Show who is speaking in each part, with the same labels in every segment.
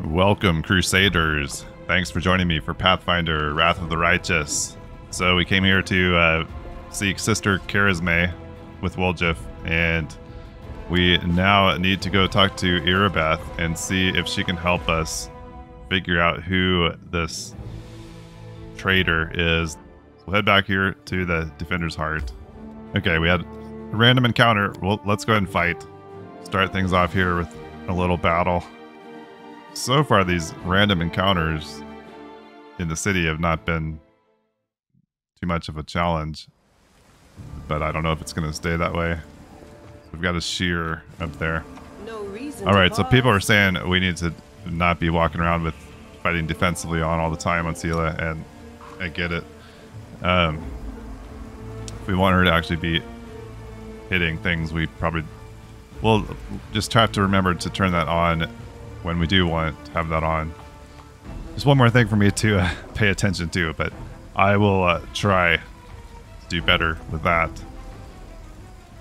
Speaker 1: Welcome, Crusaders. Thanks for joining me for Pathfinder, Wrath of the Righteous. So we came here to seek Sister Charisme with Woljif, and we now need to go talk to Irabeth and see if she can help us figure out who this traitor is. So we'll head back here to the Defender's Heart. Okay, we had a random encounter. Well, let's go ahead and fight. Start things off here with a little battle. So far, these random encounters in the city have not been too much of a challenge, but I don't know if it's going to stay that way. We've got a shear up there.
Speaker 2: No reason.
Speaker 1: All right, so people are saying we need to not be walking around with fighting defensively on all the time on Sela, and I get it. If we want her to actually be hitting things, we probably will just have to remember to turn that on when we do want to have that on. Just one more thing for me to pay attention to, but I will try to do better with that.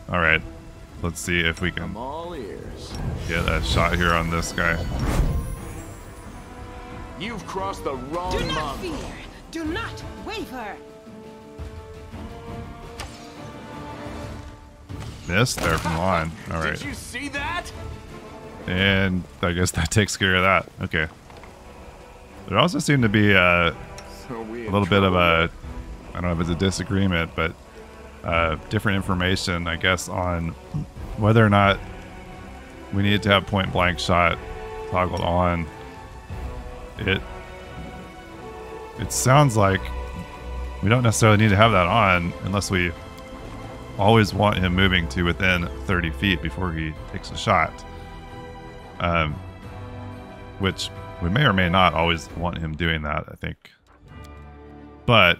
Speaker 1: All right, let's see if we can get a shot here on this guy.
Speaker 3: You've crossed the wrong
Speaker 2: Do not
Speaker 3: monk.
Speaker 2: fear. Do not waver.
Speaker 1: Missed there from Lon. All right.
Speaker 3: Did you see that?
Speaker 1: And I guess that takes care of that. Okay. There also seemed to be a little bit of a, I don't know if it's a disagreement, but different information, I guess, on whether or not we need to have point blank shot toggled on. It sounds like we don't necessarily need to have that on unless we always want him moving to within 30 feet before he takes a shot. Which we may or may not always want him doing that, I think. But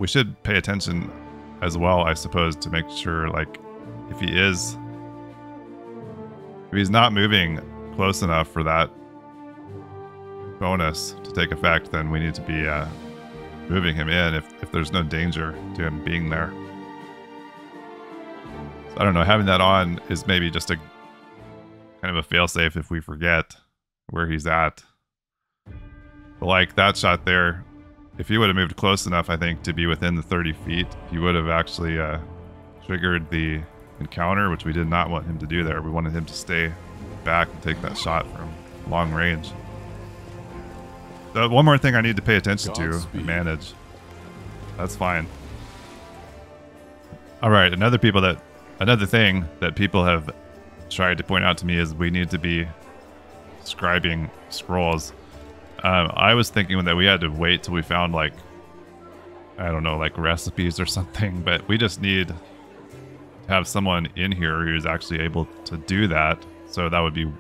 Speaker 1: we should pay attention as well, I suppose, to make sure, like, if he's not moving close enough for that bonus to take effect, then we need to be moving him in if there's no danger to him being there. So I don't know, having that on is maybe just a kind of a failsafe if we forget where he's at. But like that shot there, if he would have moved close enough, I think, to be within the 30 feet, he would have actually triggered the encounter, which we did not want him to do there. We wanted him to stay back and take that shot from long range. So one more thing I need to pay attention to and manage. That's fine. All right, another thing that people have tried to point out to me is we need to be scribing scrolls. I was thinking that we had to wait till we found, like, I don't know, like recipes or something, but we just need to have someone in here who's actually able to do that. So that would be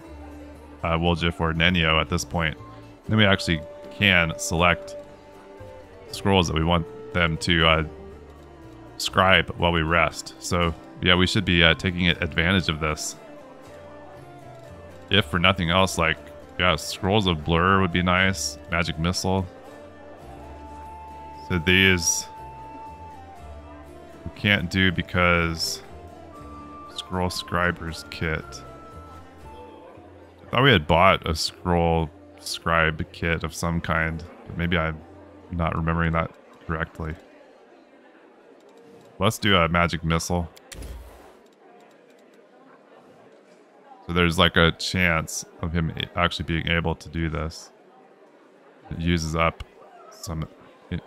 Speaker 1: Woljif or Nenio at this point. Then we actually can select scrolls that we want them to scribe while we rest. So yeah, we should be taking advantage of this. If for nothing else, like, yeah, Scrolls of Blur would be nice. Magic Missile. So these we can't do because Scroll Scriber's Kit. I thought we had bought a Scroll Scribe Kit of some kind, but maybe I'm not remembering that correctly. Let's do a Magic Missile. So there's like a chance of him actually being able to do this. It uses up some...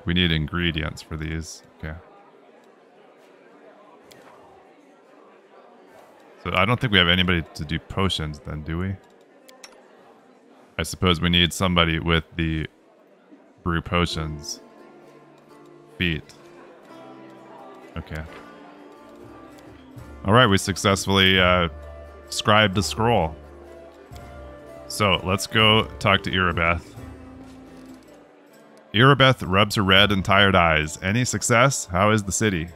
Speaker 1: We need ingredients for these. Okay. So I don't think we have anybody to do potions then, do we? I suppose we need somebody with the brew potions feat. Okay. Alright, we successfully scribed the scroll. So let's go talk to Irabeth. Irabeth rubs her red and tired eyes. Any success? How is the city?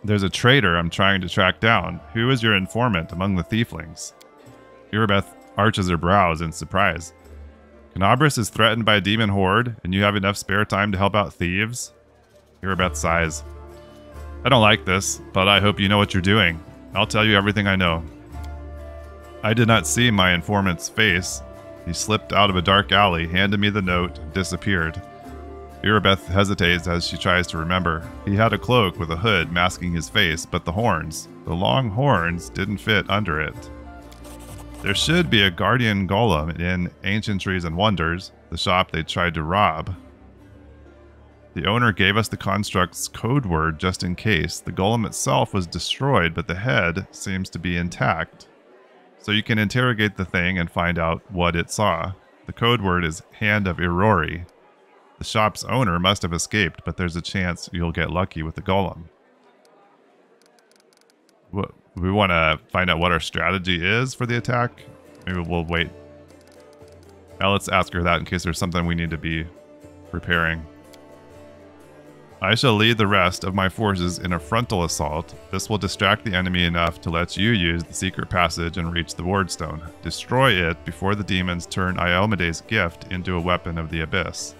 Speaker 1: There's a traitor I'm trying to track down. Who is your informant among the Thieflings? Irabeth arches her brows in surprise. Canabras is threatened by a demon horde, and you have enough spare time to help out thieves? Irabeth sighs. I don't like this, but I hope you know what you're doing. I'll tell you everything I know. I did not see my informant's face, He slipped out of a dark alley, handed me the note, and disappeared. Irabeth hesitates as she tries to remember. He had a cloak with a hood masking his face, but the long horns, didn't fit under it. There should be a guardian golem in Ancientries and Wonders, the shop they tried to rob. The owner gave us the construct's code word just in case. The golem itself was destroyed, but the head seems to be intact. So you can interrogate the thing and find out what it saw. The code word is Hand of Irori. The shop's owner must have escaped, but there's a chance you'll get lucky with the golem. We want to find out what our strategy is for the attack. Maybe we'll wait. Now let's ask her that in case there's something we need to be preparing. I shall lead the rest of my forces in a frontal assault. This will distract the enemy enough to let you use the secret passage and reach the wardstone. Destroy it before the demons turn Iomede's gift into a weapon of the abyss.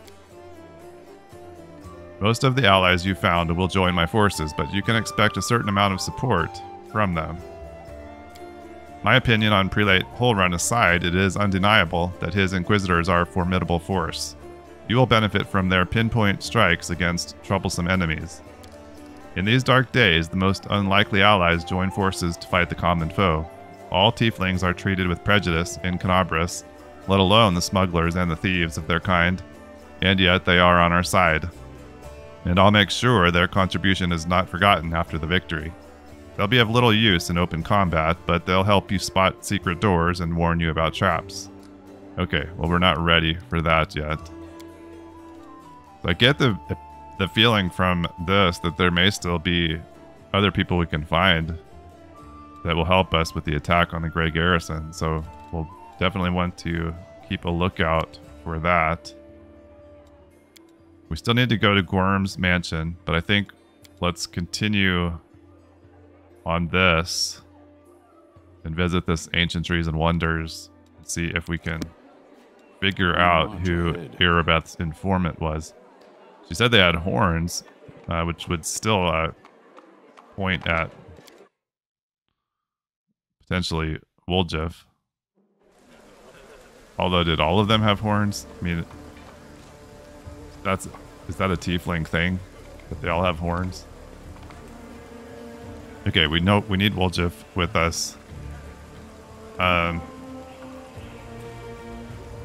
Speaker 1: Most of the allies you found will join my forces, but you can expect a certain amount of support from them. My opinion on Prelate Holrun aside, it is undeniable that his Inquisitors are a formidable force. You will benefit from their pinpoint strikes against troublesome enemies. In these dark days, the most unlikely allies join forces to fight the common foe. All tieflings are treated with prejudice in Canabris, let alone the smugglers and the thieves of their kind, and yet they are on our side. And I'll make sure their contribution is not forgotten after the victory. They'll be of little use in open combat, but they'll help you spot secret doors and warn you about traps. Okay, well we're not ready for that yet. I get the feeling from this that there may still be other people we can find that will help us with the attack on the Grey Garrison, so we'll definitely want to keep a lookout for that. We still need to go to Gorm's mansion, but I think let's continue on this and visit this Ancientries and Wonders and see if we can figure out who Irabeth's informant was. She said they had horns, which would still point at potentially Woljif. Although, did all of them have horns? I mean, is that a tiefling thing? That they all have horns? Okay, we know we need Woljif with us.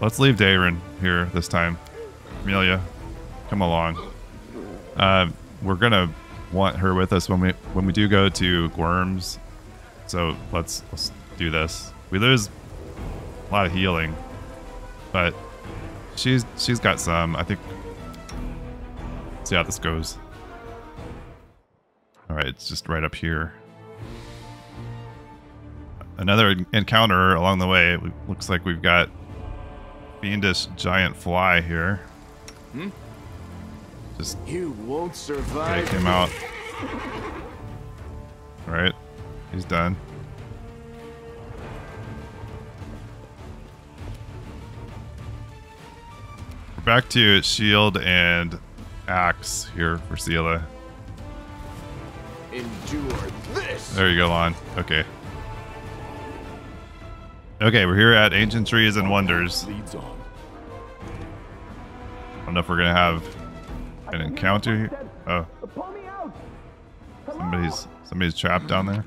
Speaker 1: Let's leave Dayron here this time. Amelia, come along. We're gonna want her with us when we do go to Worms. So let's do this. We lose a lot of healing, but she's got some. I think. Let's see how this goes. All right, it's just right up here. Another encounter along the way. It looks like we've got fiendish giant fly here. Just
Speaker 3: you won't survive.
Speaker 1: take him out. All right, he's done. We're back to shield and axe here for Seela.
Speaker 3: Endure this.
Speaker 1: There you go, Lon. Okay. Okay, we're here at Ancientries and Wonders.
Speaker 3: Leads on.
Speaker 1: I don't know if we're gonna have an encounter here. Oh, somebody's trapped down there.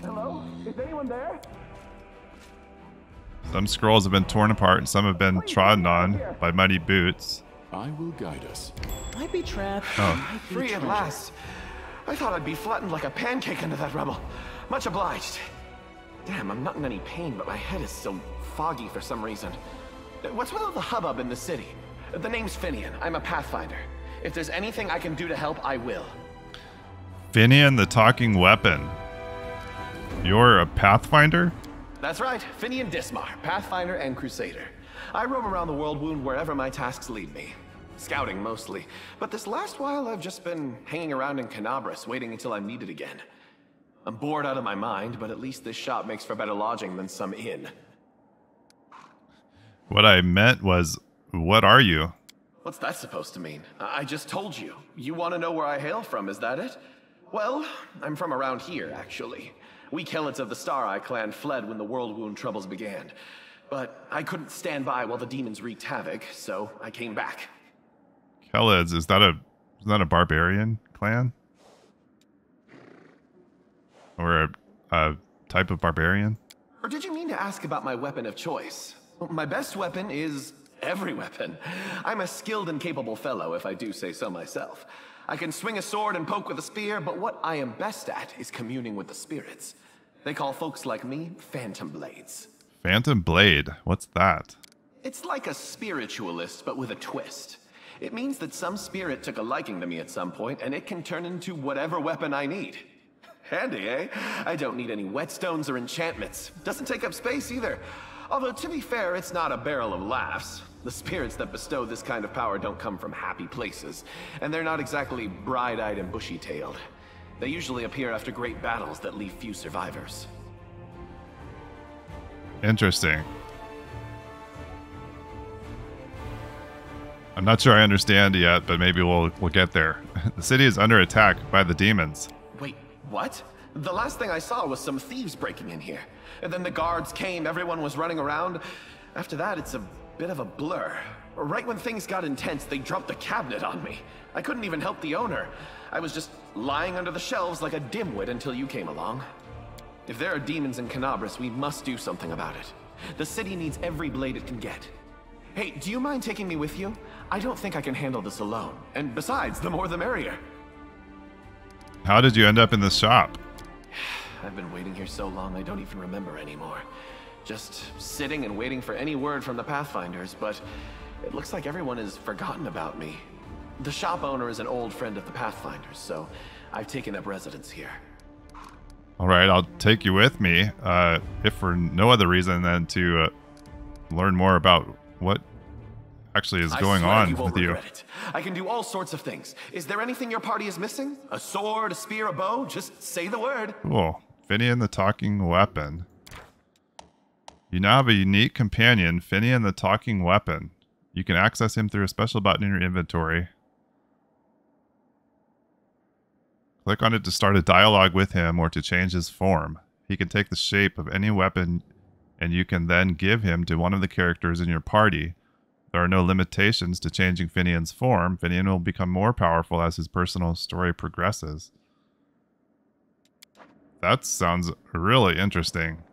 Speaker 4: Hello? Is anyone there?
Speaker 1: Some scrolls have been torn apart and some have been trodden on by muddy boots.
Speaker 3: I will guide us.
Speaker 4: Might be trapped.
Speaker 1: Oh.
Speaker 4: Might be
Speaker 5: Free at
Speaker 4: treasure.
Speaker 5: last. I thought I'd be flattened like a pancake under that rubble. Much obliged. Damn, I'm not in any pain, but my head is so foggy for some reason. What's with all the hubbub in the city? The name's Finian. I'm a Pathfinder. If there's anything I can do to help, I will.
Speaker 1: Finian the talking weapon. You're a Pathfinder?
Speaker 5: That's right, Finian Dismar, Pathfinder and Crusader. I roam around the world wound wherever my tasks lead me. Scouting mostly, but this last while I've just been hanging around in Canabris, waiting until I'm needed again. I'm bored out of my mind, but at least this shop makes for better lodging than some inn.
Speaker 1: What I meant was, what are you?
Speaker 5: What's that supposed to mean? I just told you. You want to know where I hail from, is that it? Well, I'm from around here, actually. We Kelets of the Star Eye clan fled when the World Wound troubles began. But I couldn't stand by while the demons wreaked havoc, so I came back.
Speaker 1: Khelids, is that a barbarian clan? Or a type of barbarian?
Speaker 5: Or did you mean to ask about my weapon of choice? My best weapon is every weapon. I'm a skilled and capable fellow, if I do say so myself. I can swing a sword and poke with a spear, but what I am best at is communing with the spirits. They call folks like me Phantom Blades.
Speaker 1: Phantom Blade? What's that?
Speaker 5: It's like a spiritualist, but with a twist. It means that some spirit took a liking to me at some point, and it can turn into whatever weapon I need. Handy, eh? I don't need any whetstones or enchantments. Doesn't take up space either. Although, to be fair, it's not a barrel of laughs. The spirits that bestow this kind of power don't come from happy places, and they're not exactly bright-eyed and bushy-tailed. They usually appear after great battles that leave few survivors.
Speaker 1: Interesting. I'm not sure I understand yet, but maybe we'll get there. The city is under attack by the demons.
Speaker 5: Wait, what? The last thing I saw was some thieves breaking in here. And then the guards came, everyone was running around. After that, it's a bit of a blur. Right when things got intense, they dropped the cabinet on me. I couldn't even help the owner. I was just lying under the shelves like a dimwit until you came along. If there are demons in Canabras, we must do something about it. The city needs every blade it can get. Hey, do you mind taking me with you? I don't think I can handle this alone. And besides, the more the merrier.
Speaker 1: How did you end up in this shop?
Speaker 5: I've been waiting here so long I don't even remember anymore. Just sitting and waiting for any word from the Pathfinders, but it looks like everyone has forgotten about me. The shop owner is an old friend of the Pathfinders, so I've taken up residence here.
Speaker 1: All right, I'll take you with me, if for no other reason than to learn more about what actually is going on with you.
Speaker 5: I can do all sorts of things. Is there anything your party is missing? A sword, a spear, a bow? Just say the word.
Speaker 1: Cool. Finian the Talking Weapon. You now have a unique companion, Finian the Talking Weapon. You can access him through a special button in your inventory. Click on it to start a dialogue with him or to change his form. He can take the shape of any weapon, and you can then give him to one of the characters in your party. There are no limitations to changing Finian's form. Finian will become more powerful as his personal story progresses. That sounds really interesting.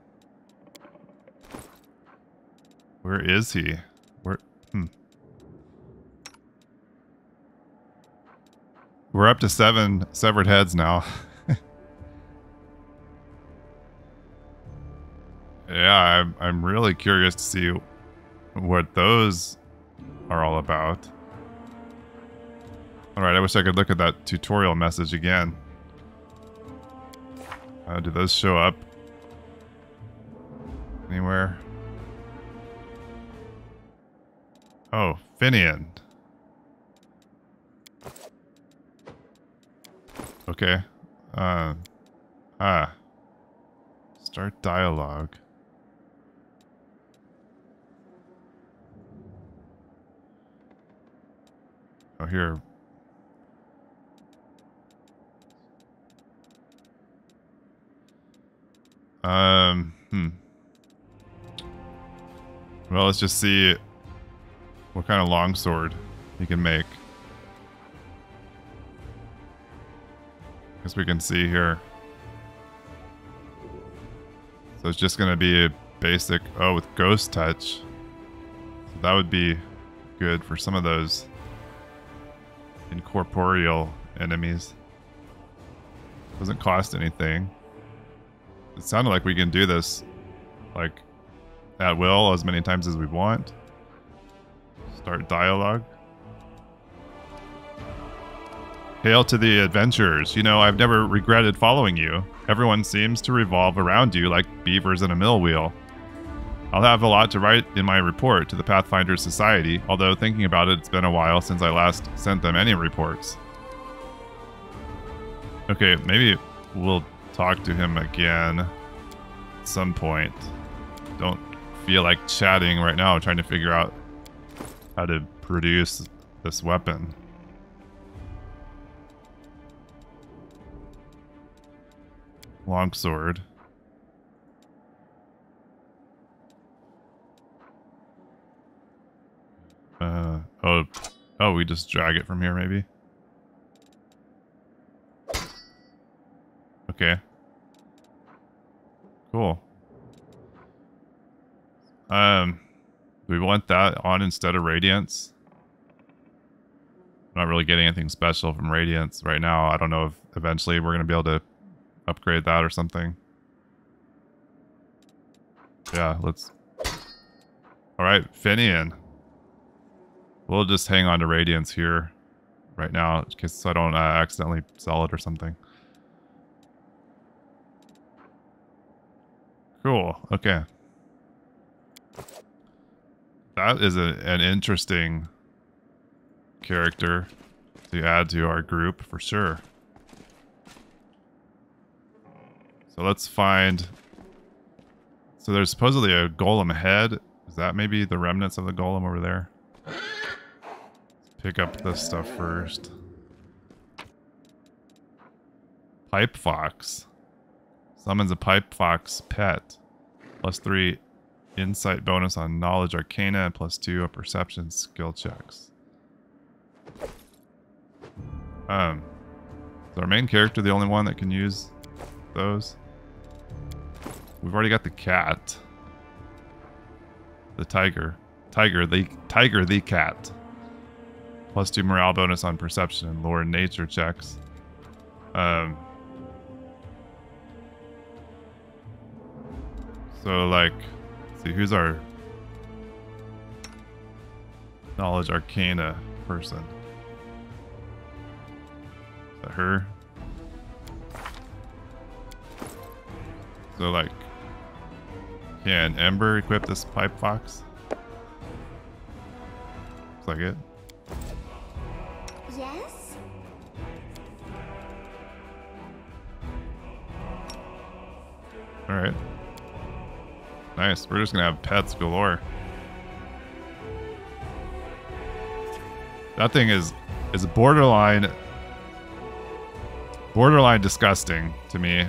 Speaker 1: Where is he? We're up to 7 severed heads now. Yeah, I'm really curious to see what those are all about. Alright, I wish I could look at that tutorial message again. Do those show up anywhere? Oh, Finian. Okay. Start dialogue. Oh, here. Well, let's just see what kind of longsword he can make. Guess we can see here. So it's just going to be a basic, with ghost touch. So that would be good for some of those incorporeal enemies. Doesn't cost anything. It sounded like we can do this like at will as many times as we want. Start dialogue. Hail to the adventurers. You know, I've never regretted following you. Everyone seems to revolve around you like beavers in a mill wheel. I'll have a lot to write in my report to the Pathfinder Society, although thinking about it, it's been a while since I last sent them any reports. Okay, maybe we'll talk to him again at some point. Don't feel like chatting right now, trying to figure out how to produce this weapon. Longsword. Oh, we just drag it from here, maybe. Okay. Cool. Do we want that on instead of Radiance? I'm not really getting anything special from Radiance right now. I don't know if eventually we're going to be able to upgrade that or something. Yeah, let's... Alright, Finian. We'll just hang on to Radiance here right now, in case I don't accidentally sell it or something. Cool, okay. That is an interesting character to add to our group for sure. So let's find... So there's supposedly a golem head. Is that maybe the remnants of the golem over there? Let's pick up this stuff first. Pipe fox. Summons a pipe fox pet. +3 insight bonus on knowledge arcana and +2 of perception skill checks. Is our main character the only one that can use those? We've already got the cat. The tiger. Tiger the cat. +2 morale bonus on perception and lore and nature checks. So like, let's see, who's our knowledge arcana person? Is that her? So like, can Ember equip this pipe fox? Looks like it.
Speaker 6: Yes?
Speaker 1: Alright. Nice. We're just gonna have pets galore. That thing is borderline disgusting to me.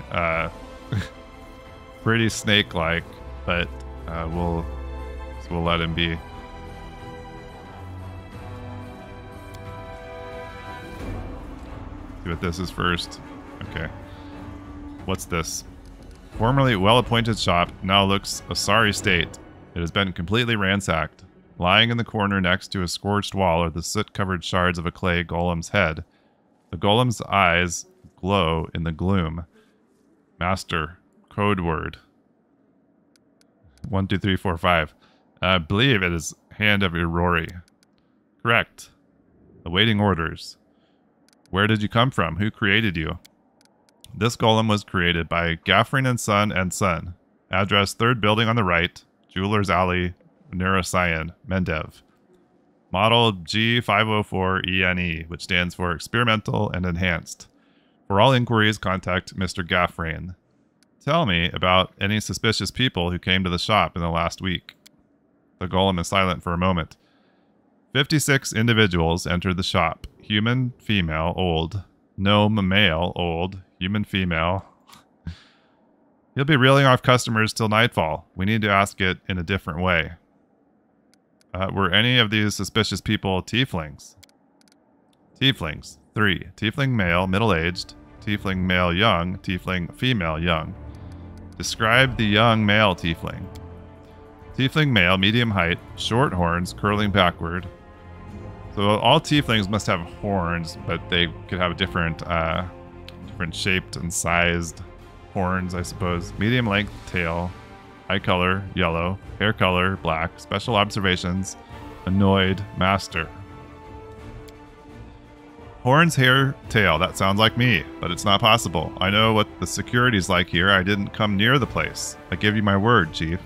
Speaker 1: Pretty snake-like, but we'll let him be. See what this is first. Okay. What's this? Formerly well-appointed shop now looks a sorry state. It has been completely ransacked. Lying in the corner next to a scorched wall are the soot-covered shards of a clay golem's head. The golem's eyes glow in the gloom. Master. Code word. 1, 2, 3, 4, 5. I believe it is Hand of Aurori. Correct. Awaiting orders. Where did you come from? Who created you? This golem was created by Gaffrin and Son. Address 3rd building on the right. Jeweler's Alley, Neuroscion, Mendev. Model G504ENE, which stands for Experimental and Enhanced. For all inquiries, contact Mr. Gaffrin. Tell me about any suspicious people who came to the shop in the last week. The golem is silent for a moment. 56 individuals entered the shop. Human, female, old. Gnome, male, old. Human, female. You'll be reeling off customers till nightfall. We need to ask it in a different way. Were any of these suspicious people tieflings? Tieflings. 3. Tiefling male, middle-aged. Tiefling male, young. Tiefling female, young. Describe the young male tiefling. Tiefling male, medium height, short horns, curling backward. So all tieflings must have horns, but they could have different shaped and sized horns, I suppose. Medium length tail, eye color, yellow, hair color, black, special observations, annoyed, master. Horns, hair, tail, that sounds like me, but it's not possible. I know what the security's like here. I didn't come near the place. I give you my word, Chief.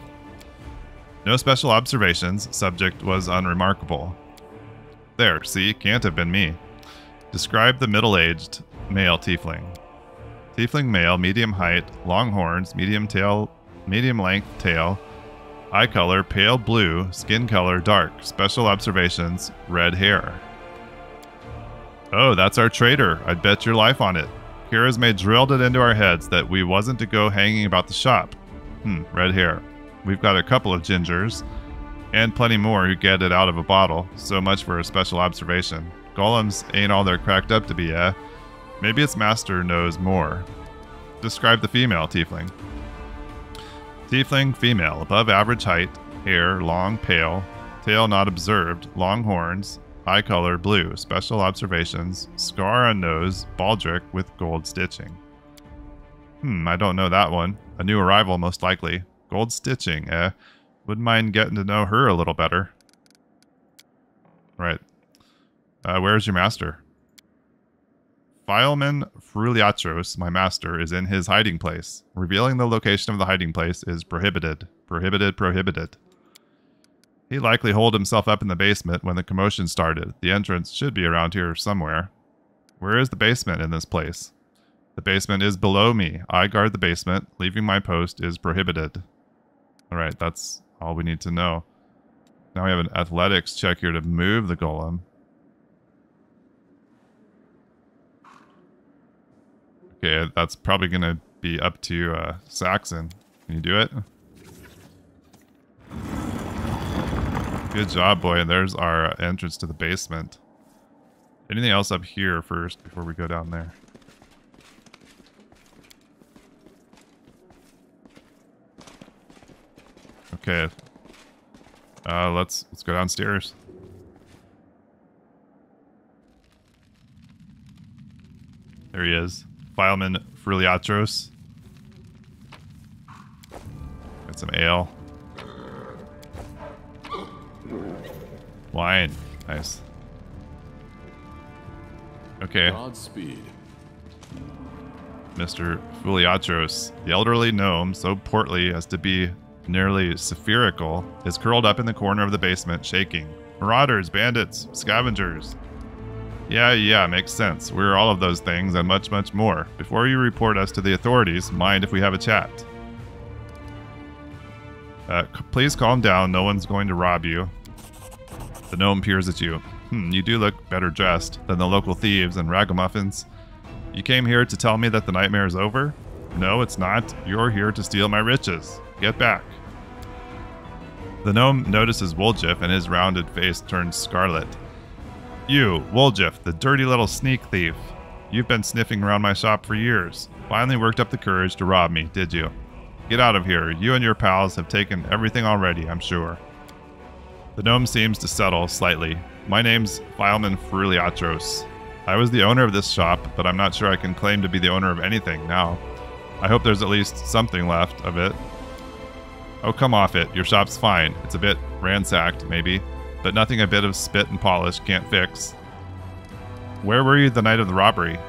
Speaker 1: No special observations. Subject was unremarkable. There, see, can't have been me. Describe the middle-aged male tiefling. Tiefling male, medium height, long horns, medium length tail, eye color, pale blue, skin color, dark, special observations, red hair. Oh, that's our traitor. I'd bet your life on it. Charisma drilled it into our heads that we wasn't to go hanging about the shop. Red hair. We've got a couple of gingers, And plenty more who get it out of a bottle. So much for a special observation. Golems ain't all they're cracked up to be, eh? Maybe its master knows more. Describe the female Tiefling. Tiefling female, above average height, hair long, pale, tail not observed, long horns, eye color blue, special observations, scar on nose, baldric with gold stitching. I don't know that one. A new arrival, most likely. Gold stitching, eh? Wouldn't mind getting to know her a little better. Right. Where's your master? Fileman Fruliatros, my master, is in his hiding place. Revealing the location of the hiding place is prohibited. Prohibited, prohibited. He likely holed himself up in the basement when the commotion started. The entrance should be around here somewhere. Where is the basement in this place? The basement is below me. I guard the basement. Leaving my post is prohibited. Alright, that's all we need to know. Now we have an athletics check here to move the golem. Okay, that's probably going to be up to Saxon. Can you do it? Good job, boy. And there's our entrance to the basement. Anything else up here first before we go down there? Okay. Let's go downstairs. There he is. Fileman Fruliatros. Got some ale. Wine. Nice. Okay.
Speaker 3: Godspeed.
Speaker 1: Mr. Fruliatros, the elderly gnome, so portly as to be nearly spherical, is curled up in the corner of the basement, shaking. Marauders, bandits, scavengers. Yeah, makes sense. We're all of those things and much, much more. Before you report us to the authorities, mind if we have a chat? Please calm down. No one's going to rob you. The gnome peers at you. You do look better dressed than the local thieves and ragamuffins. You came here to tell me that the nightmare is over? No, it's not. You're here to steal my riches. Get back. The gnome notices Woljif and his rounded face turns scarlet. You, Woljif, the dirty little sneak thief. You've been sniffing around my shop for years. Finally worked up the courage to rob me, did you? Get out of here. You and your pals have taken everything already, I'm sure. The gnome seems to settle slightly. My name's Fileman Fruliatros. I was the owner of this shop, but I'm not sure I can claim to be the owner of anything now. I hope there's at least something left of it. Oh, come off it. Your shop's fine. It's a bit ransacked, maybe, but nothing a bit of spit and polish can't fix. Where were you the night of the robbery?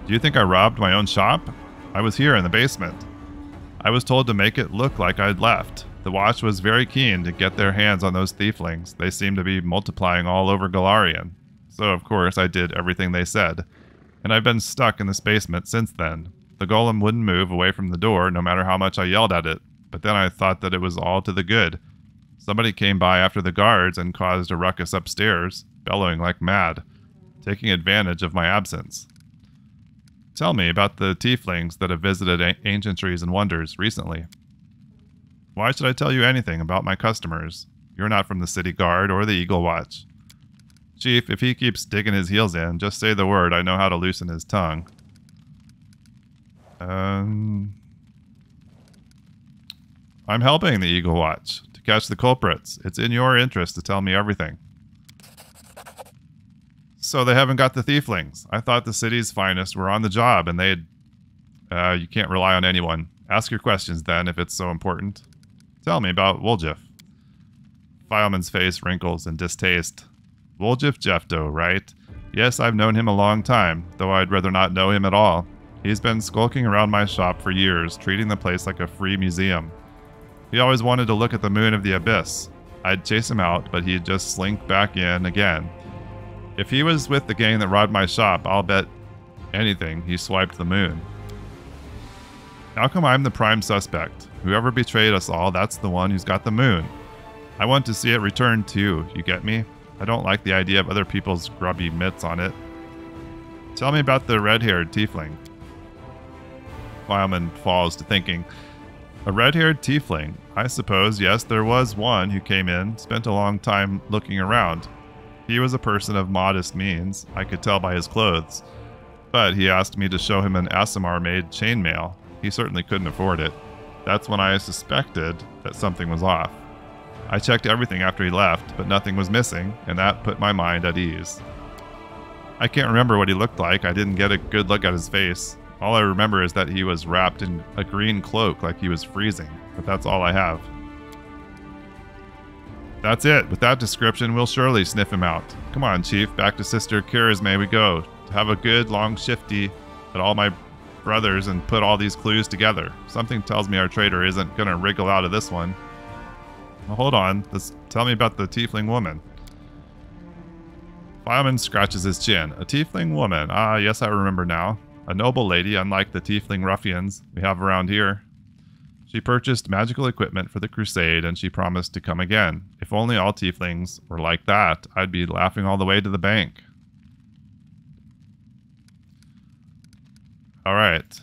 Speaker 1: Do you think I robbed my own shop? I was here in the basement. I was told to make it look like I'd left. The watch was very keen to get their hands on those thieflings. They seem to be multiplying all over Galarian. So, of course, I did everything they said. And I've been stuck in this basement since then. The golem wouldn't move away from the door, no matter how much I yelled at it. But then I thought that it was all to the good. Somebody came by after the guards and caused a ruckus upstairs, bellowing like mad, taking advantage of my absence. Tell me about the tieflings that have visited Ancientries and Wonders recently. Why should I tell you anything about my customers? You're not from the City Guard or the Eagle Watch. Chief, if he keeps digging his heels in, just say the word. I know how to loosen his tongue. I'm helping the Eagle Watch to catch the culprits. It's in your interest to tell me everything. So they haven't got the thieflings. I thought the city's finest were on the job and they'd... you can't rely on anyone. Ask your questions then, if it's so important. Tell me about Woljif. Fileman's face wrinkles in distaste. Woljif Jefto, right? Yes, I've known him a long time, though I'd rather not know him at all. He's been skulking around my shop for years, treating the place like a free museum. He always wanted to look at the moon of the abyss. I'd chase him out, but he'd just slink back in again. If he was with the gang that robbed my shop, I'll bet anything he swiped the moon. How come I'm the prime suspect? Whoever betrayed us all, that's the one who's got the moon. I want to see it returned too, you get me? I don't like the idea of other people's grubby mitts on it. Tell me about the red-haired tiefling. Fileman falls to thinking. A red-haired tiefling. I suppose, yes, there was one who came in, spent a long time looking around. He was a person of modest means, I could tell by his clothes. But he asked me to show him an Aasimar-made chainmail. He certainly couldn't afford it. That's when I suspected that something was off. I checked everything after he left, but nothing was missing, and that put my mind at ease. I can't remember what he looked like. I didn't get a good look at his face. All I remember is that he was wrapped in a green cloak like he was freezing, but that's all I have. That's it. With that description, we'll surely sniff him out. Come on, Chief. Back to Sister Charisme we go. Have a good, long shifty at all my brothers and put all these clues together. Something tells me our traitor isn't going to wriggle out of this one. Well, hold on. Tell me about the tiefling woman. Fireman scratches his chin. A tiefling woman. Ah, yes, I remember now. A noble lady, unlike the tiefling ruffians we have around here. She purchased magical equipment for the crusade, and she promised to come again. If only all tieflings were like that, I'd be laughing all the way to the bank. Alright.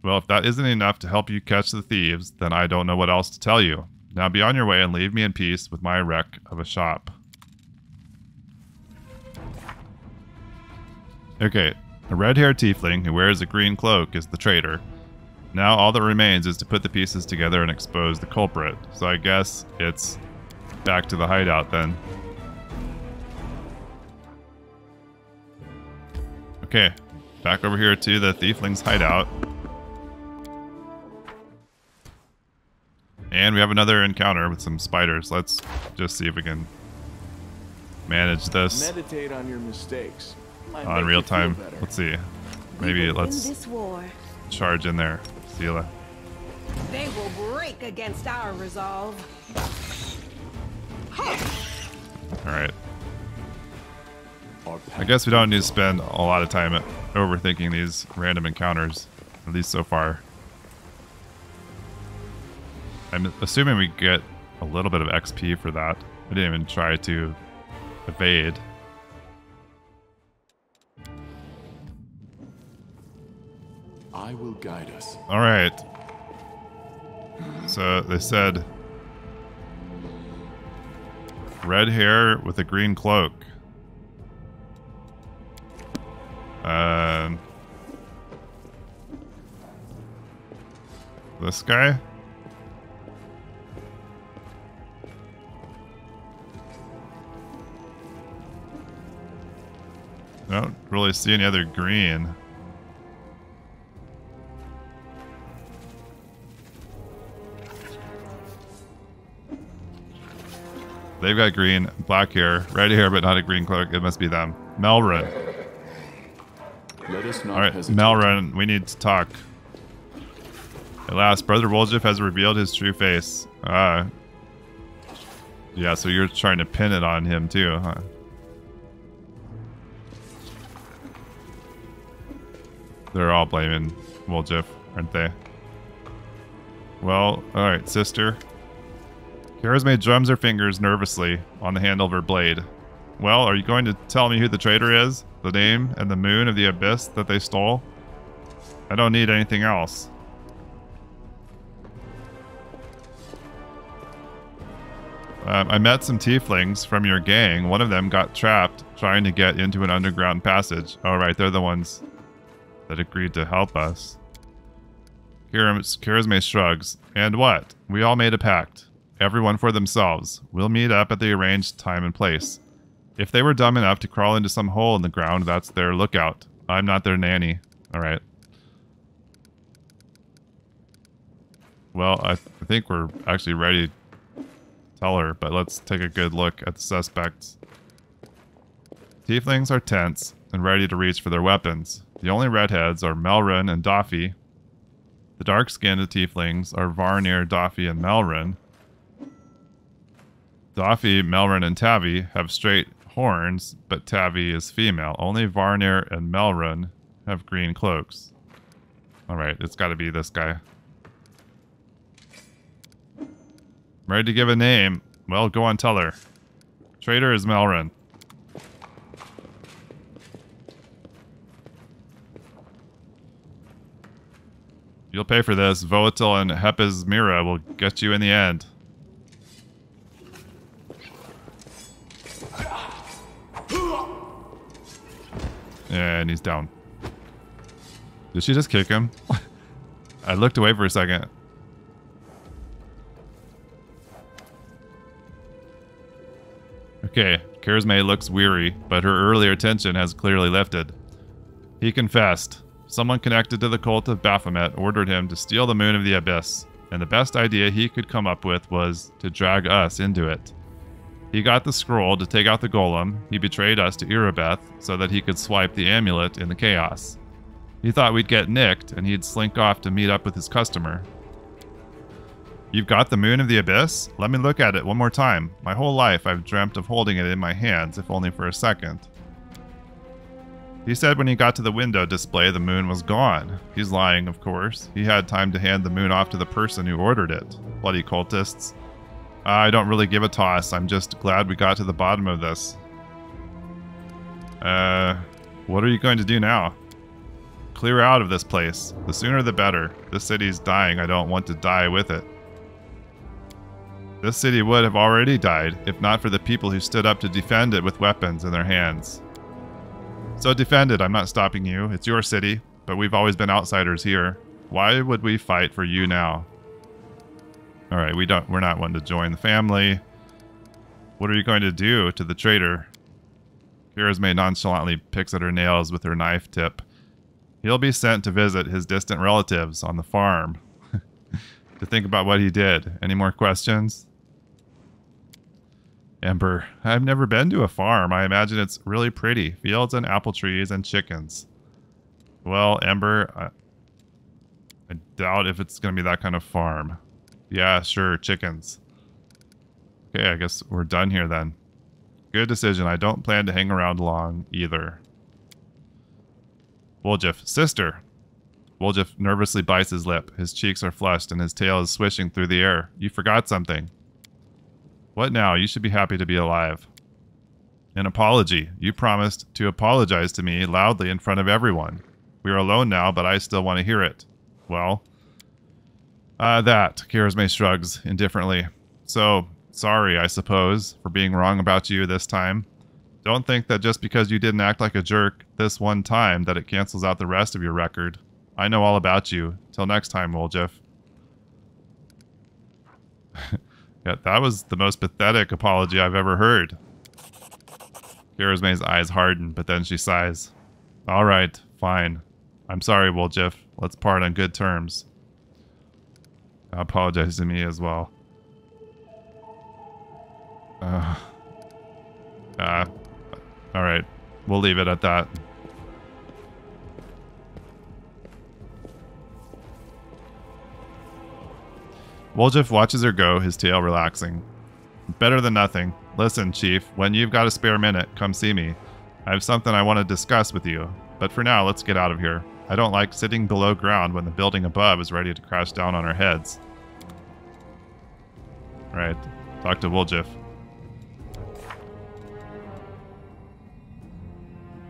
Speaker 1: Well, if that isn't enough to help you catch the thieves, then I don't know what else to tell you. Now be on your way and leave me in peace with my wreck of a shop. Okay, a red-haired tiefling who wears a green cloak is the traitor. Now all that remains is to put the pieces together and expose the culprit. So I guess it's back to the hideout then. Okay, back over here to the tiefling's hideout. And we have another encounter with some spiders. Let's just see if we can manage this.
Speaker 3: Meditate on your mistakes. Might
Speaker 1: On
Speaker 3: make
Speaker 1: real
Speaker 3: you feel
Speaker 1: time.
Speaker 3: better.
Speaker 1: Let's see. Maybe let's
Speaker 2: this war.
Speaker 1: charge in there. Sela.
Speaker 2: They will break against our resolve.
Speaker 1: Alright.
Speaker 3: Our
Speaker 1: I guess we don't need to spend a lot of time overthinking these random encounters. At least so far. I'm assuming we get a little bit of XP for that. I didn't even try to evade.
Speaker 3: I will guide us.
Speaker 1: Alright. So they said red hair with a green cloak. This guy? I don't really see any other green. They've got green, black hair, red hair, but not a green cloak. It must be them. Melrun.
Speaker 3: Let us not
Speaker 1: Alright,
Speaker 3: hesitate.
Speaker 1: Melrun, we need to talk. At last, Brother Woljif has revealed his true face. Yeah, so you're trying to pin it on him too, huh? They're all blaming Woljif, aren't they? Well, alright, sister. Charisme drums her fingers nervously on the Handover Blade. Well, are you going to tell me who the traitor is? The name and the moon of the abyss that they stole? I don't need anything else. I met some tieflings from your gang. One of them got trapped trying to get into an underground passage. Oh, right, they're the ones that agreed to help us. Charisme shrugs. And what? We all made a pact. Everyone for themselves. We'll meet up at the arranged time and place. If they were dumb enough to crawl into some hole in the ground, that's their lookout. I'm not their nanny. Alright. Well, I think we're actually ready to tell her, but let's take a good look at the suspects. Tieflings are tense and ready to reach for their weapons. The only redheads are Melrun and Doffy. The dark-skinned tieflings are Varnir, Doffy, and Melrun. Doffy, Melrun, and Tavi have straight horns, but Tavi is female. Only Varnir and Melrun have green cloaks. Alright, it's gotta be this guy. I'm ready to give a name. Well, go on, tell her. Traitor is Melrun. You'll pay for this. Volatile and Hepa's Mira will get you in the end. And he's down. Did she just kick him? I looked away for a second. Okay, Charisme looks weary, but her earlier tension has clearly lifted. He confessed. Someone connected to the cult of Baphomet ordered him to steal the moon of the abyss, and the best idea he could come up with was to drag us into it. He got the scroll to take out the golem. He betrayed us to Irabeth so that he could swipe the amulet in the chaos. He thought we'd get nicked and he'd slink off to meet up with his customer. You've got the moon of the abyss? Let me look at it one more time. My whole life I've dreamt of holding it in my hands, if only for a second. He said when he got to the window display the moon was gone. He's lying, of course. He had time to hand the moon off to the person who ordered it. Bloody cultists. I don't really give a toss. I'm just glad we got to the bottom of this. What are you going to do now? Clear out of this place. The sooner the better. This city's dying. I don't want to die with it. This city would have already died, if not for the people who stood up to defend it with weapons in their hands. So defend it. I'm not stopping you. It's your city, but we've always been outsiders here. Why would we fight for you now? Alright, we're not one to join the family. What are you going to do to the traitor? Charisme nonchalantly picks at her nails with her knife tip. He'll be sent to visit his distant relatives on the farm. To think about what he did. Any more questions? Ember, I've never been to a farm. I imagine it's really pretty. Fields and apple trees and chickens. Well, Ember, I doubt if it's going to be that kind of farm. Yeah, sure, chickens. Okay, I guess we're done here then. Good decision. I don't plan to hang around long either. Woljif, sister! Woljif nervously bites his lip. His cheeks are flushed and his tail is swishing through the air. You forgot something. What now? You should be happy to be alive. An apology. You promised to apologize to me loudly in front of everyone. We are alone now, but I still want to hear it. Well, Charisme shrugs indifferently. So, sorry, I suppose, for being wrong about you this time. Don't think that just because you didn't act like a jerk this one time that it cancels out the rest of your record. I know all about you. Till next time, Woljif. Yeah, that was the most pathetic apology I've ever heard. Charisme's eyes harden, but then she sighs. Alright, fine. I'm sorry, Woljif. Let's part on good terms. Apologize to me as well. Alright. We'll leave it at that. Woljif watches her go, his tail relaxing. Better than nothing. Listen, Chief, when you've got a spare minute, come see me. I have something I want to discuss with you. But for now, let's get out of here. I don't like sitting below ground when the building above is ready to crash down on our heads. Right. Talk to Woljif.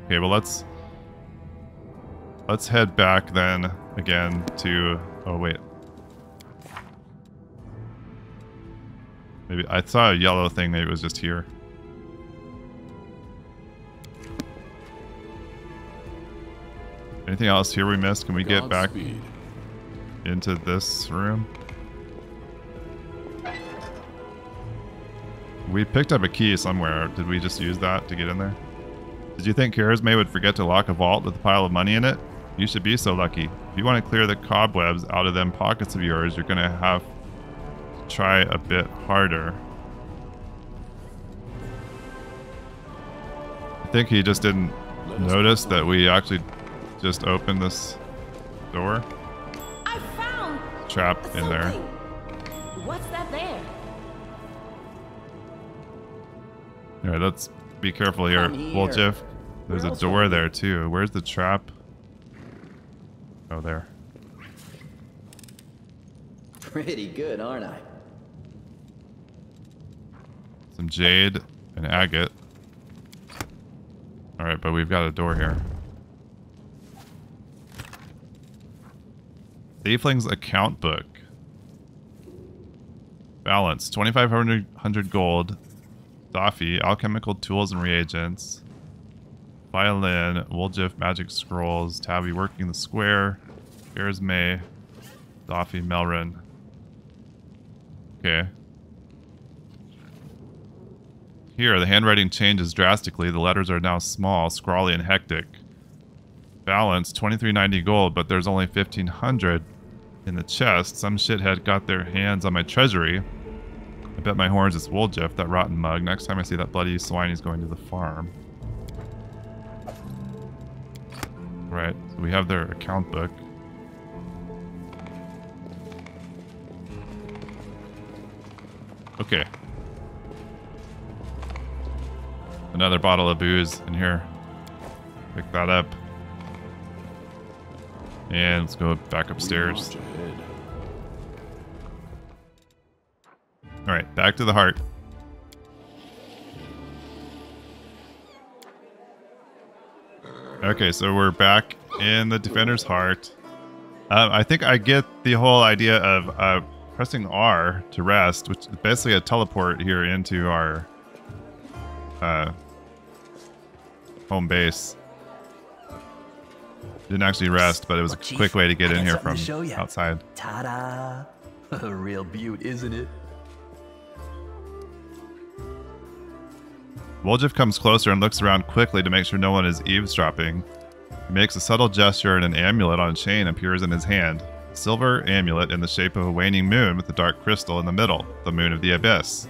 Speaker 1: Okay, well let's head back then again to... Oh, wait. Maybe I saw a yellow thing. Maybe it was just here. Anything else here we missed? Can we get back into this room? We picked up a key somewhere. Did we just use that to get in there? Did you think Charisme would forget to lock a vault with a pile of money in it? You should be so lucky. If you want to clear the cobwebs out of them pockets of yours, you're going to have to try a bit harder. I think he just didn't notice that we actually just opened this door.
Speaker 2: I found
Speaker 1: trap in there.
Speaker 2: What's that there?
Speaker 1: Alright, let's be careful here. Woljif, there's a door there too. Where's the trap? Oh, there.
Speaker 4: Pretty good, aren't I?
Speaker 1: Some jade and agate. Alright, but we've got a door here. Thiefling's account book. Balance, 2,500 gold. Doffy, alchemical tools and reagents. Violin, Woljif, magic scrolls. Tabby, working the square. Here's May. Doffy, Melrin. Okay. Here, the handwriting changes drastically. The letters are now small, scrawly, and hectic. Balance, 2,390 gold, but there's only 1,500 in the chest. Some shithead got their hands on my treasury. I bet my horns it's Woljif, that rotten mug. Next time I see that bloody swine, he's going to the farm. Right, so we have their account book. Okay. Another bottle of booze in here. Pick that up. And let's go back upstairs. Alright, back to the heart. Okay, so we're back in the Defender's Heart. I think I get the whole idea of pressing R to rest, which is basically a teleport here into our home base. Didn't actually rest, but it was a quick way to get in here from outside.
Speaker 4: Ta-da! A real beaut, isn't it?
Speaker 1: Woljif comes closer and looks around quickly to make sure no one is eavesdropping. He makes a subtle gesture and an amulet on a chain appears in his hand. A silver amulet in the shape of a waning moon with a dark crystal in the middle, the moon of the abyss.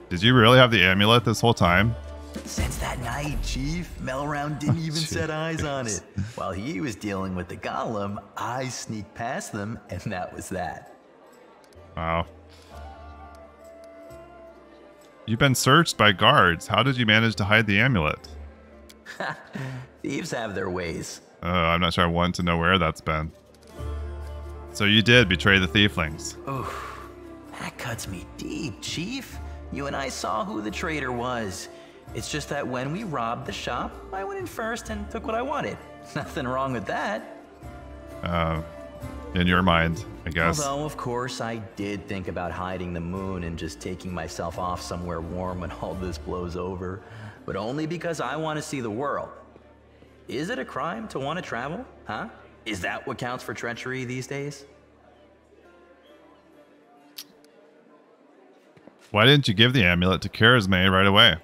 Speaker 1: Did you really have the amulet this whole time?
Speaker 4: Since that night, Chief, Melround didn't even set eyes on it. While he was dealing with the Golem, I sneaked past them, and that was that.
Speaker 1: Wow. You've been searched by guards. How did you manage to hide the amulet?
Speaker 4: Thieves have their ways.
Speaker 1: I'm not sure I want to know where that's been. So you did betray the Thieflings.
Speaker 4: Oof, that cuts me deep, Chief. You and I saw who the traitor was. It's just that when we robbed the shop, I went in first and took what I wanted. Nothing wrong with that.
Speaker 1: In your mind, I guess.
Speaker 4: Although, of course, I did think about hiding the moon and just taking myself off somewhere warm when all this blows over. But only because I want to see the world. Is it a crime to want to travel? Huh? Is that what counts for treachery these days?
Speaker 1: Why didn't you give the amulet to Charisme right away?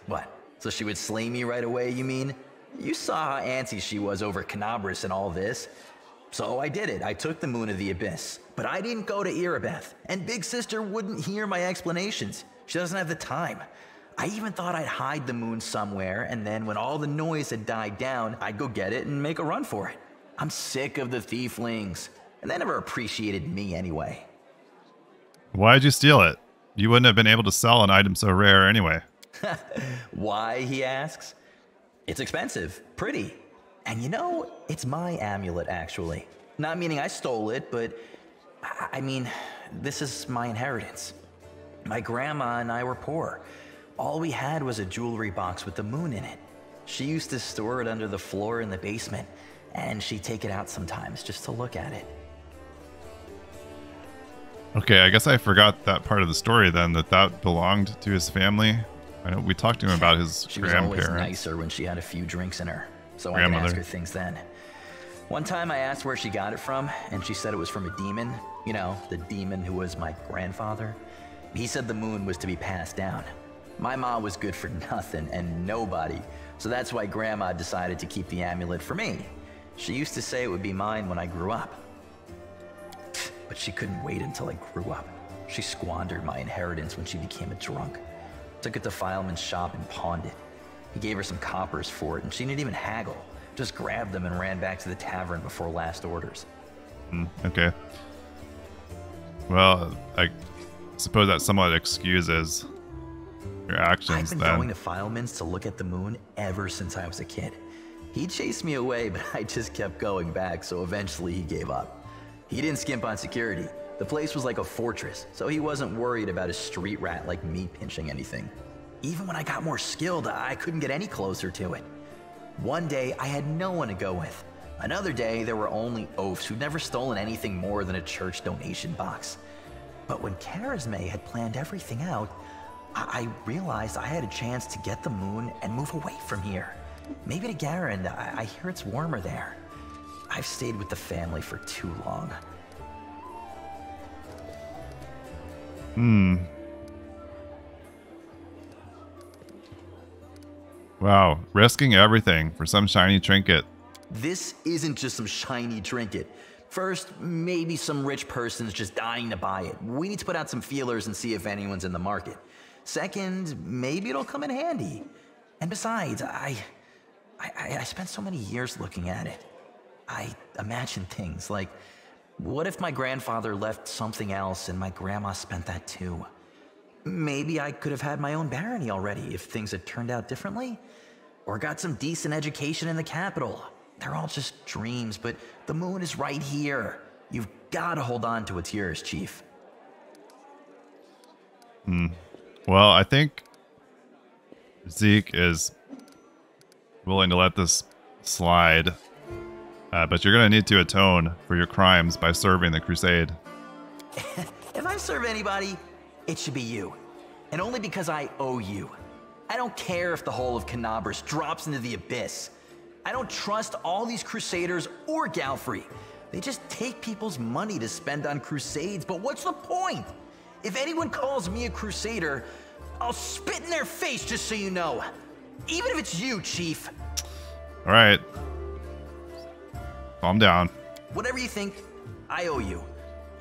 Speaker 4: What? So she would slay me right away, you mean? You saw how antsy she was over Canabras and all this. So I did it. I took the Moon of the Abyss. But I didn't go to Erebeth. And Big Sister wouldn't hear my explanations. She doesn't have the time. I even thought I'd hide the moon somewhere, and then when all the noise had died down, I'd go get it and make a run for it. I'm sick of the Thieflings. And they never appreciated me anyway.
Speaker 1: Why'd you steal it? You wouldn't have been able to sell an item so rare anyway.
Speaker 4: Why, he asks? It's expensive, pretty. And you know, it's my amulet, actually. Not meaning I stole it, but I mean, this is my inheritance. My grandma and I were poor. All we had was a jewelry box with the moon in it. She used to store it under the floor in the basement, and she'd take it out sometimes just to look at it.
Speaker 1: Okay, I guess I forgot that part of the story then, that belonged to his family. I know we talked to him about his
Speaker 4: She was
Speaker 1: grandparents.
Speaker 4: always nicer when she had a few drinks in her, so I could ask her things then. One time I asked where she got it from, and she said it was from a demon. You know, the demon who was my grandfather. He said the moon was to be passed down. My mom was good for nothing and nobody, so that's why Grandma decided to keep the amulet for me. She used to say it would be mine when I grew up. But she couldn't wait until I grew up. She squandered my inheritance when she became a drunk. Took it to Fileman's shop and pawned it. He gave her some coppers for it, and she didn't even haggle. Just grabbed them and ran back to the tavern before last orders.
Speaker 1: Okay. Well, I suppose that somewhat excuses your actions
Speaker 4: I've been
Speaker 1: then.
Speaker 4: going to Fileman's to look at the moon ever since I was a kid. He chased me away, but I just kept going back, so eventually he gave up. He didn't skimp on security. The place was like a fortress, so he wasn't worried about a street rat like me pinching anything. Even when I got more skilled, I couldn't get any closer to it. One day, I had no one to go with. Another day, there were only oafs who'd never stolen anything more than a church donation box. But when Charisme had planned everything out, I realized I had a chance to get the moon and move away from here. Maybe to Garand. I hear it's warmer there. I've stayed with the family for too long.
Speaker 1: Wow, risking everything for some shiny trinket.
Speaker 4: This isn't just some shiny trinket. First, maybe some rich person's just dying to buy it. We need to put out some feelers and see if anyone's in the market. Second, maybe it'll come in handy. And besides, I spent so many years looking at it. I imagine things like, what if my grandfather left something else and my grandma spent that too? Maybe I could have had my own barony already if things had turned out differently. Or got some decent education in the capital. They're all just dreams, but the moon is right here. You've got to hold on to what's yours, Chief.
Speaker 1: Well, I think Zeke is willing to let this slide. But you're going to need to atone for your crimes by serving the crusade.
Speaker 4: If I serve anybody, it should be you. And only because I owe you. I don't care if the whole of Canabras drops into the abyss. I don't trust all these crusaders or Galfrey. They just take people's money to spend on crusades, but what's the point? If anyone calls me a crusader, I'll spit in their face, just so you know. Even if it's you, Chief.
Speaker 1: All right. Calm down.
Speaker 4: Whatever you think, I owe you.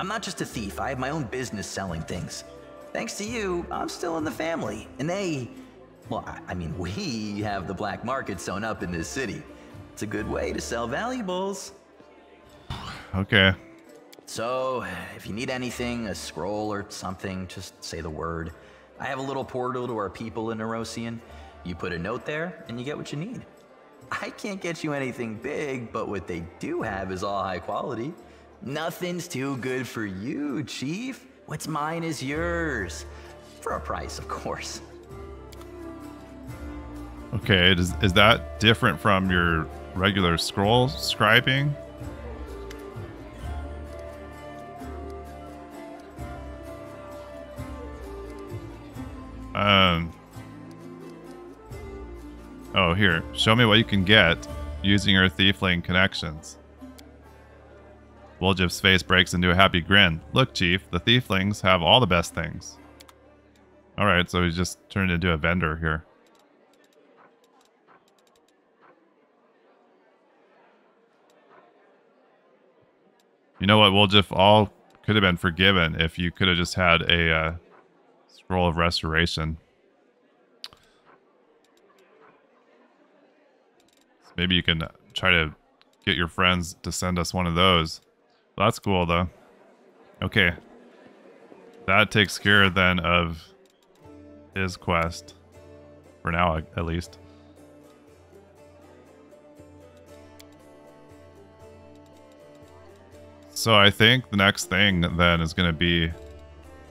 Speaker 4: I'm not just a thief. I have my own business selling things. Thanks to you, I'm still in the family. And I mean, we have the black market sewn up in this city. It's a good way to sell valuables.
Speaker 1: Okay.
Speaker 4: So, if you need anything, a scroll or something, just say the word. I have a little portal to our people in Nerosian. You put a note there, and you get what you need. I can't get you anything big, but what they do have is all high quality. Nothing's too good for you, Chief. What's mine is yours. For a price, of course.
Speaker 1: Okay, is that different from your regular scroll scribing? Oh, here. Show me what you can get using your Thiefling connections. Woljif's face breaks into a happy grin. Look, Chief, the Thieflings have all the best things. Alright, so he's just turned into a vendor here. You know what, Woljif? All could have been forgiven if you could have just had a scroll of restoration. So maybe you can try to get your friends to send us one of those. Well, that's cool, though. Okay. That takes care, then, of his quest. For now, at least. So I think the next thing then is going to be,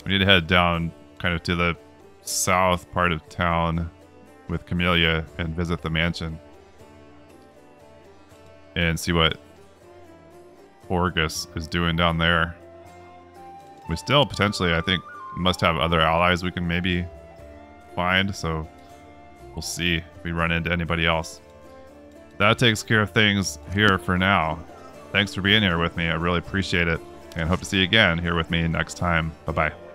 Speaker 1: we need to head down kind of to the south part of town with Amelia and visit the mansion. And see what Orgus is doing down there. We still potentially, I think, must have other allies we can maybe find. So we'll see if we run into anybody else. That takes care of things here for now. Thanks for being here with me. I really appreciate it. And hope to see you again here with me next time. Bye-bye.